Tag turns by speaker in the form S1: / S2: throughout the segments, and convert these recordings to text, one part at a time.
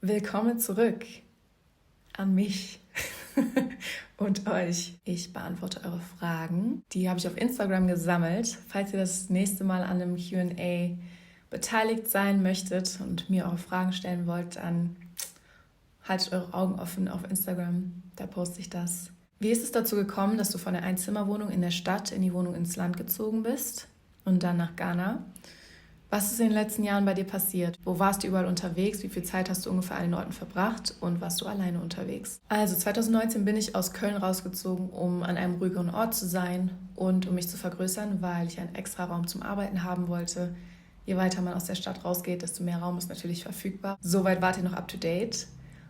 S1: Willkommen zurück an mich und euch. Ich beantworte eure Fragen. Die habe ich auf Instagram gesammelt. Falls ihr das nächste Mal an einem Q&A beteiligt sein möchtet und mir eure Fragen stellen wollt, dann haltet eure Augen offen auf Instagram. Da poste ich das. Wie ist es dazu gekommen, dass du von der Einzimmerwohnung in der Stadt in die Wohnung ins Land gezogen bist und dann nach Ghana? Was ist in den letzten Jahren bei dir passiert? Wo warst du überall unterwegs? Wie viel Zeit hast du ungefähr an den Orten verbracht? Und warst du alleine unterwegs? Also 2019 bin ich aus Köln rausgezogen, um an einem ruhigeren Ort zu sein und um mich zu vergrößern, weil ich einen extra Raum zum Arbeiten haben wollte. Je weiter man aus der Stadt rausgeht, desto mehr Raum ist natürlich verfügbar. Soweit wart ihr noch up to date.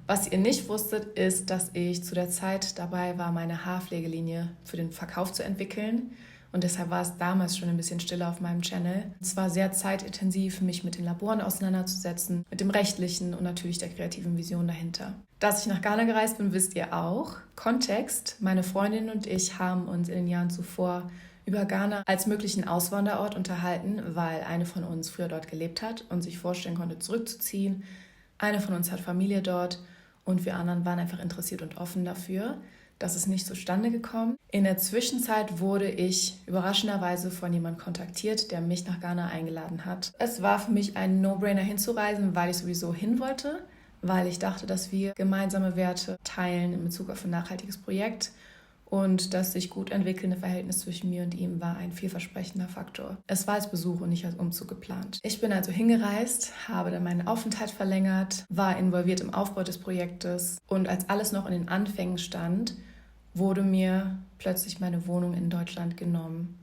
S1: Was ihr nicht wusstet, ist, dass ich zu der Zeit dabei war, meine Haarpflegelinie für den Verkauf zu entwickeln. Und deshalb war es damals schon ein bisschen stiller auf meinem Channel. Es war sehr zeitintensiv, mich mit den Laboren auseinanderzusetzen, mit dem Rechtlichen und natürlich der kreativen Vision dahinter. Dass ich nach Ghana gereist bin, wisst ihr auch. Kontext: Meine Freundin und ich haben uns in den Jahren zuvor über Ghana als möglichen Auswanderort unterhalten, weil eine von uns früher dort gelebt hat und sich vorstellen konnte, zurückzuziehen. Eine von uns hat Familie dort und wir anderen waren einfach interessiert und offen dafür. Das ist nicht zustande gekommen. In der Zwischenzeit wurde ich überraschenderweise von jemandem kontaktiert, der mich nach Ghana eingeladen hat. Es war für mich ein No-Brainer hinzureisen, weil ich sowieso hin wollte, weil ich dachte, dass wir gemeinsame Werte teilen in Bezug auf ein nachhaltiges Projekt und das sich gut entwickelnde Verhältnis zwischen mir und ihm war ein vielversprechender Faktor. Es war als Besuch und nicht als Umzug geplant. Ich bin also hingereist, habe dann meinen Aufenthalt verlängert, war involviert im Aufbau des Projektes und als alles noch in den Anfängen stand, wurde mir plötzlich meine Wohnung in Deutschland genommen.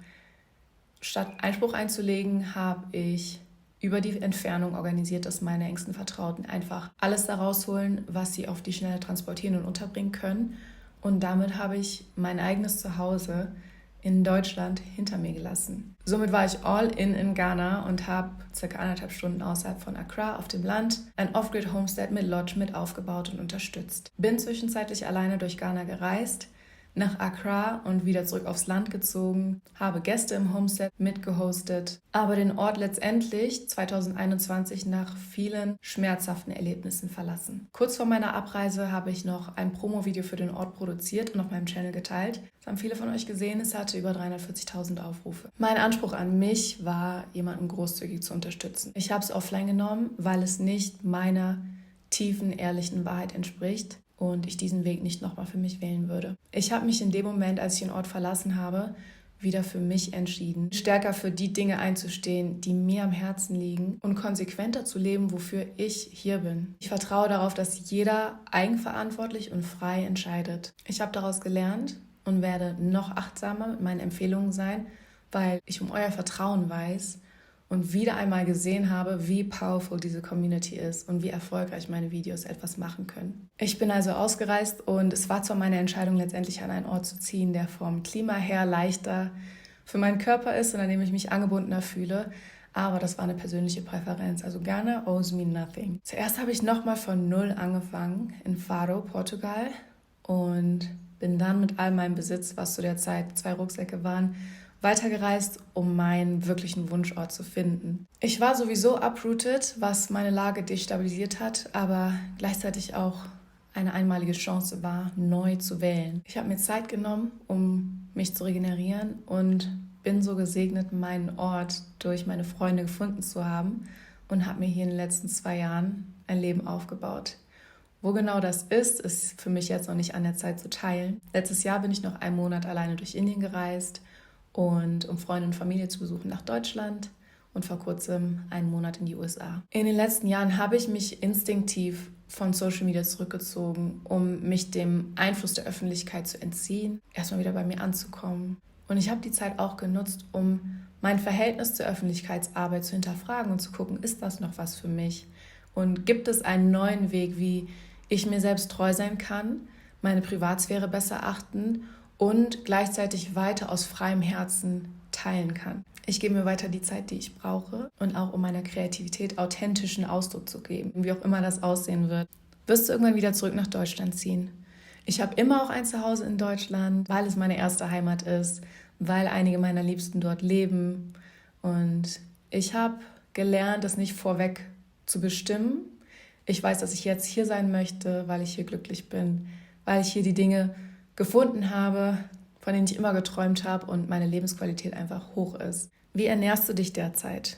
S1: Statt Einspruch einzulegen, habe ich über die Entfernung organisiert, dass meine engsten Vertrauten einfach alles da rausholen, was sie auf die Schnelle transportieren und unterbringen können. Und damit habe ich mein eigenes Zuhause in Deutschland hinter mir gelassen. Somit war ich all in Ghana und habe ca. 1,5 Stunden außerhalb von Accra auf dem Land ein Off-Grid-Homestead mit Lodge mit aufgebaut und unterstützt. Bin zwischenzeitlich alleine durch Ghana gereist, nach Accra und wieder zurück aufs Land gezogen, habe Gäste im Homestead mitgehostet, aber den Ort letztendlich 2021 nach vielen schmerzhaften Erlebnissen verlassen. Kurz vor meiner Abreise habe ich noch ein Promo-Video für den Ort produziert und auf meinem Channel geteilt. Das haben viele von euch gesehen, es hatte über 340.000 Aufrufe. Mein Anspruch an mich war, jemanden großzügig zu unterstützen. Ich habe es offline genommen, weil es nicht meiner tiefen, ehrlichen Wahrheit entspricht und ich diesen Weg nicht nochmal für mich wählen würde. Ich habe mich in dem Moment, als ich den Ort verlassen habe, wieder für mich entschieden, stärker für die Dinge einzustehen, die mir am Herzen liegen und konsequenter zu leben, wofür ich hier bin. Ich vertraue darauf, dass jeder eigenverantwortlich und frei entscheidet. Ich habe daraus gelernt und werde noch achtsamer mit meinen Empfehlungen sein, weil ich um euer Vertrauen weiß und wieder einmal gesehen habe, wie powerful diese Community ist und wie erfolgreich meine Videos etwas machen können. Ich bin also ausgereist und es war zwar meine Entscheidung, letztendlich an einen Ort zu ziehen, der vom Klima her leichter für meinen Körper ist und an dem ich mich angebundener fühle, aber das war eine persönliche Präferenz. Also Ghana owes me nothing. Zuerst habe ich nochmal von Null angefangen in Faro, Portugal und bin dann mit all meinem Besitz, was zu der Zeit 2 Rucksäcke waren, weitergereist, um meinen wirklichen Wunschort zu finden. Ich war sowieso uprooted, was meine Lage destabilisiert hat, aber gleichzeitig auch eine einmalige Chance war, neu zu wählen. Ich habe mir Zeit genommen, um mich zu regenerieren und bin so gesegnet, meinen Ort durch meine Freunde gefunden zu haben und habe mir hier in den letzten 2 Jahren ein Leben aufgebaut. Wo genau das ist für mich jetzt noch nicht an der Zeit zu teilen. Letztes Jahr bin ich noch 1 Monat alleine durch Indien gereist und um Freunde und Familie zu besuchen nach Deutschland und vor kurzem 1 Monat in die USA. In den letzten Jahren habe ich mich instinktiv von Social Media zurückgezogen, um mich dem Einfluss der Öffentlichkeit zu entziehen, erstmal wieder bei mir anzukommen. Und ich habe die Zeit auch genutzt, um mein Verhältnis zur Öffentlichkeitsarbeit zu hinterfragen und zu gucken, ist das noch was für mich? Und gibt es einen neuen Weg, wie ich mir selbst treu sein kann, meine Privatsphäre besser achten und gleichzeitig weiter aus freiem Herzen teilen kann. Ich gebe mir weiter die Zeit, die ich brauche und auch um meiner Kreativität authentischen Ausdruck zu geben, wie auch immer das aussehen wird. Wirst du irgendwann wieder zurück nach Deutschland ziehen? Ich habe immer auch ein Zuhause in Deutschland, weil es meine erste Heimat ist, weil einige meiner Liebsten dort leben und ich habe gelernt, das nicht vorweg zu bestimmen. Ich weiß, dass ich jetzt hier sein möchte, weil ich hier glücklich bin, weil ich hier die Dinge gefunden habe, von denen ich immer geträumt habe und meine Lebensqualität einfach hoch ist. Wie ernährst du dich derzeit?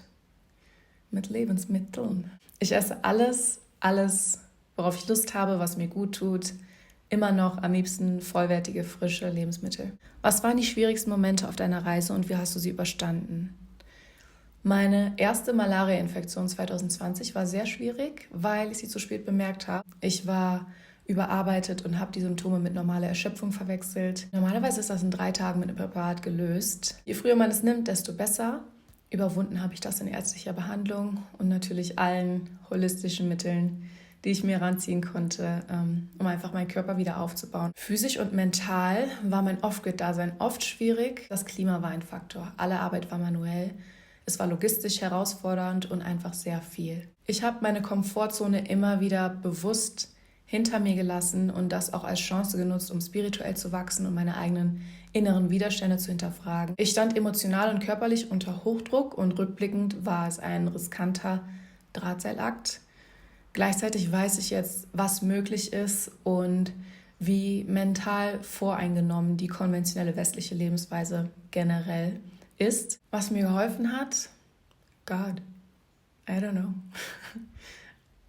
S1: Mit Lebensmitteln. Ich esse alles, worauf ich Lust habe, was mir gut tut. Immer noch am liebsten vollwertige, frische Lebensmittel. Was waren die schwierigsten Momente auf deiner Reise und wie hast du sie überstanden? Meine erste Malaria-Infektion 2020 war sehr schwierig, weil ich sie zu spät bemerkt habe. Ich war überarbeitet und habe die Symptome mit normaler Erschöpfung verwechselt. Normalerweise ist das in 3 Tagen mit einem Präparat gelöst. Je früher man es nimmt, desto besser. Überwunden habe ich das in ärztlicher Behandlung und natürlich allen holistischen Mitteln, die ich mir ranziehen konnte, um einfach meinen Körper wieder aufzubauen. Physisch und mental war mein Off-Grid-Dasein oft schwierig. Das Klima war ein Faktor. Alle Arbeit war manuell. Es war logistisch herausfordernd und einfach sehr viel. Ich habe meine Komfortzone immer wieder bewusst hinter mir gelassen und das auch als Chance genutzt, um spirituell zu wachsen und meine eigenen inneren Widerstände zu hinterfragen. Ich stand emotional und körperlich unter Hochdruck und rückblickend war es ein riskanter Drahtseilakt. Gleichzeitig weiß ich jetzt, was möglich ist und wie mental voreingenommen die konventionelle westliche Lebensweise generell ist. Was mir geholfen hat, God, I don't know.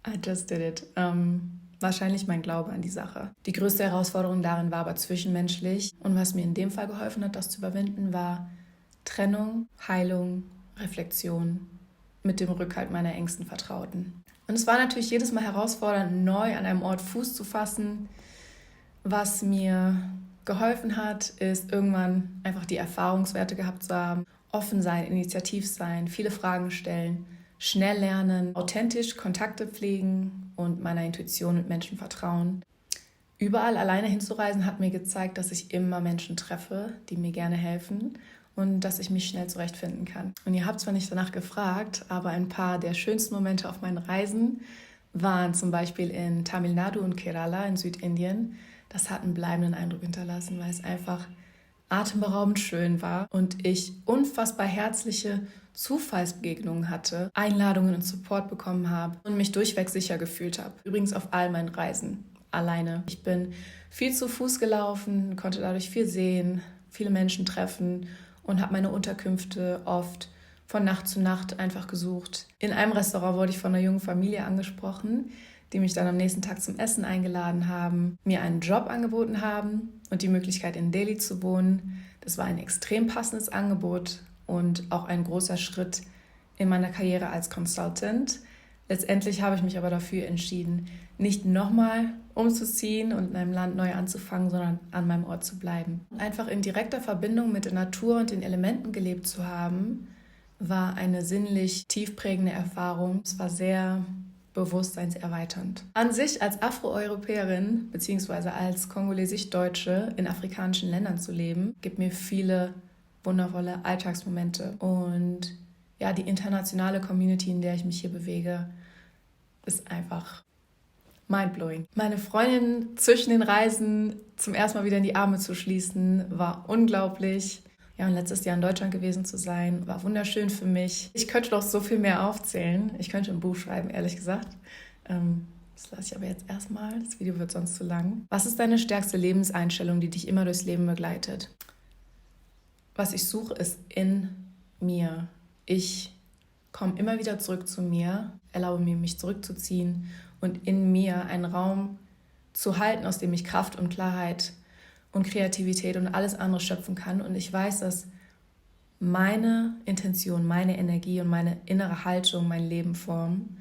S1: I just did it. Wahrscheinlich mein Glaube an die Sache. Die größte Herausforderung darin war aber zwischenmenschlich. Und was mir in dem Fall geholfen hat, das zu überwinden, war Trennung, Heilung, Reflexion mit dem Rückhalt meiner engsten Vertrauten. Und es war natürlich jedes Mal herausfordernd, neu an einem Ort Fuß zu fassen. Was mir geholfen hat, ist irgendwann einfach die Erfahrungswerte gehabt zu haben. Offen sein, initiativ sein, viele Fragen stellen, schnell lernen, authentisch Kontakte pflegen und meiner Intuition und Menschen vertrauen. Überall alleine hinzureisen hat mir gezeigt, dass ich immer Menschen treffe, die mir gerne helfen und dass ich mich schnell zurechtfinden kann. Und ihr habt zwar nicht danach gefragt, aber ein paar der schönsten Momente auf meinen Reisen waren zum Beispiel in Tamil Nadu und Kerala in Südindien. Das hat einen bleibenden Eindruck hinterlassen, weil es einfach atemberaubend schön war und ich unfassbar herzliche Zufallsbegegnungen hatte, Einladungen und Support bekommen habe und mich durchweg sicher gefühlt habe. Übrigens auf all meinen Reisen alleine. Ich bin viel zu Fuß gelaufen, konnte dadurch viel sehen, viele Menschen treffen und habe meine Unterkünfte oft von Nacht zu Nacht einfach gesucht. In einem Restaurant wurde ich von einer jungen Familie angesprochen, die mich dann am nächsten Tag zum Essen eingeladen haben, mir einen Job angeboten haben und die Möglichkeit in Delhi zu wohnen. Das war ein extrem passendes Angebot und auch ein großer Schritt in meiner Karriere als Consultant. Letztendlich habe ich mich aber dafür entschieden, nicht nochmal umzuziehen und in einem Land neu anzufangen, sondern an meinem Ort zu bleiben. Einfach in direkter Verbindung mit der Natur und den Elementen gelebt zu haben, war eine sinnlich tiefprägende Erfahrung. Es war sehr bewusstseinserweiternd. An sich als Afroeuropäerin bzw. als kongolesisch-Deutsche in afrikanischen Ländern zu leben, gibt mir viele wundervolle Alltagsmomente. Und ja, die internationale Community, in der ich mich hier bewege, ist einfach mindblowing. Meine Freundin zwischen den Reisen zum ersten Mal wieder in die Arme zu schließen, war unglaublich. Ja, und letztes Jahr in Deutschland gewesen zu sein, war wunderschön für mich. Ich könnte noch so viel mehr aufzählen. Ich könnte ein Buch schreiben, ehrlich gesagt. Das lasse ich aber jetzt erstmal. Das Video wird sonst zu lang. Was ist deine stärkste Lebenseinstellung, die dich immer durchs Leben begleitet? Was ich suche, ist in mir. Ich komme immer wieder zurück zu mir, erlaube mir, mich zurückzuziehen und in mir einen Raum zu halten, aus dem ich Kraft und Klarheit und Kreativität und alles andere schöpfen kann. Und ich weiß, dass meine Intention, meine Energie und meine innere Haltung mein Leben formen.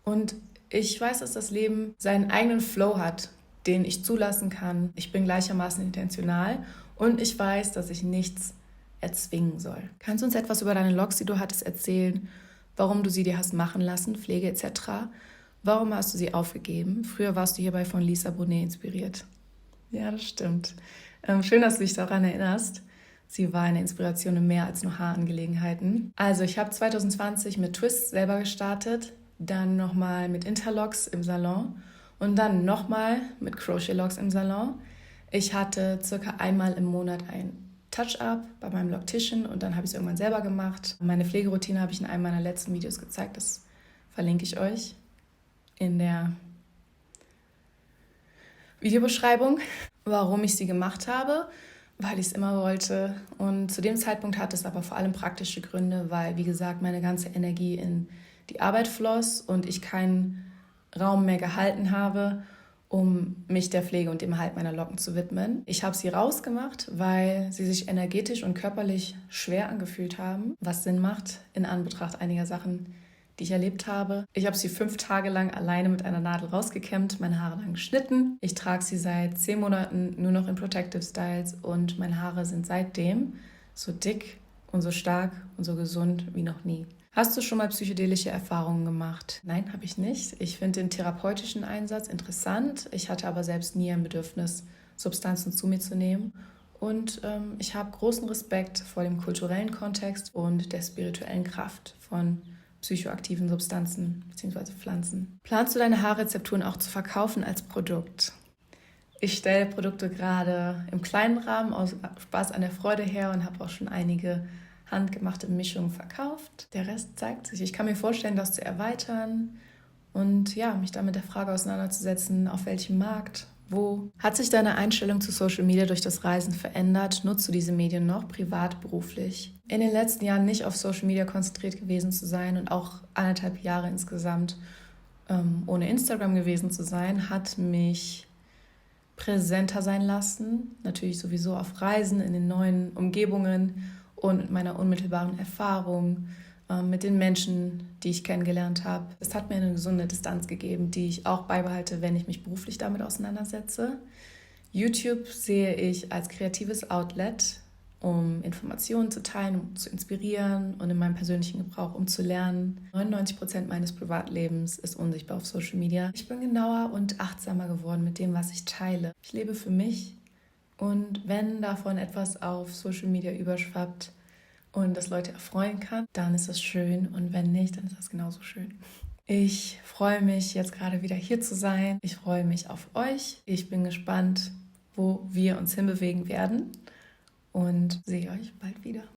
S1: Und ich weiß, dass das Leben seinen eigenen Flow hat, den ich zulassen kann. Ich bin gleichermaßen intentional und ich weiß, dass ich nichts erzwingen soll. Kannst du uns etwas über deine Loks, die du hattest, erzählen? Warum du sie dir hast machen lassen, Pflege etc.? Warum hast du sie aufgegeben? Früher warst du hierbei von Lisa Bonet inspiriert. Ja, das stimmt. Schön, dass du dich daran erinnerst. Sie war eine Inspiration in mehr als nur Haarangelegenheiten. Also ich habe 2020 mit Twists selber gestartet, dann nochmal mit Interlocks im Salon und dann nochmal mit Crochet-Locks im Salon. Ich hatte circa einmal im Monat ein Touch-Up bei meinem Loctician und dann habe ich es irgendwann selber gemacht. Meine Pflegeroutine habe ich in einem meiner letzten Videos gezeigt, das verlinke ich euch in der Videobeschreibung, warum ich sie gemacht habe, weil ich es immer wollte. Und zu dem Zeitpunkt hatte es aber vor allem praktische Gründe, weil, wie gesagt, meine ganze Energie in die Arbeit floss und ich keinen Raum mehr gehalten habe, um mich der Pflege und dem Erhalt meiner Locken zu widmen. Ich habe sie rausgemacht, weil sie sich energetisch und körperlich schwer angefühlt haben, was Sinn macht in Anbetracht einiger Sachen, die ich erlebt habe. Ich habe sie 5 Tage lang alleine mit einer Nadel rausgekämmt, meine Haare dann geschnitten. Ich trage sie seit 10 Monaten nur noch in Protective Styles und meine Haare sind seitdem so dick und so stark und so gesund wie noch nie. Hast du schon mal psychedelische Erfahrungen gemacht? Nein, habe ich nicht. Ich finde den therapeutischen Einsatz interessant. Ich hatte aber selbst nie ein Bedürfnis, Substanzen zu mir zu nehmen. Und ich habe großen Respekt vor dem kulturellen Kontext und der spirituellen Kraft von psychoaktiven Substanzen bzw. Pflanzen. Planst du deine Haarrezepturen auch zu verkaufen als Produkt? Ich stelle Produkte gerade im kleinen Rahmen aus Spaß an der Freude her und habe auch schon einige handgemachte Mischungen verkauft. Der Rest zeigt sich. Ich kann mir vorstellen, das zu erweitern und ja, mich dann mit der Frage auseinanderzusetzen, auf welchem Markt, wo. Hat sich deine Einstellung zu Social Media durch das Reisen verändert? Nutzt du diese Medien noch, privat, beruflich? In den letzten Jahren nicht auf Social Media konzentriert gewesen zu sein und auch 1,5 Jahre insgesamt ohne Instagram gewesen zu sein, hat mich präsenter sein lassen. Natürlich sowieso auf Reisen, in den neuen Umgebungen und mit meiner unmittelbaren Erfahrung mit den Menschen, die ich kennengelernt habe. Es hat mir eine gesunde Distanz gegeben, die ich auch beibehalte, wenn ich mich beruflich damit auseinandersetze. YouTube sehe ich als kreatives Outlet, um Informationen zu teilen, um zu inspirieren und in meinem persönlichen Gebrauch, um zu lernen. 99% meines Privatlebens ist unsichtbar auf Social Media. Ich bin genauer und achtsamer geworden mit dem, was ich teile. Ich lebe für mich und wenn davon etwas auf Social Media überschwappt und das Leute erfreuen kann, dann ist das schön und wenn nicht, dann ist das genauso schön. Ich freue mich jetzt gerade wieder hier zu sein. Ich freue mich auf euch. Ich bin gespannt, wo wir uns hinbewegen werden und sehe euch bald wieder.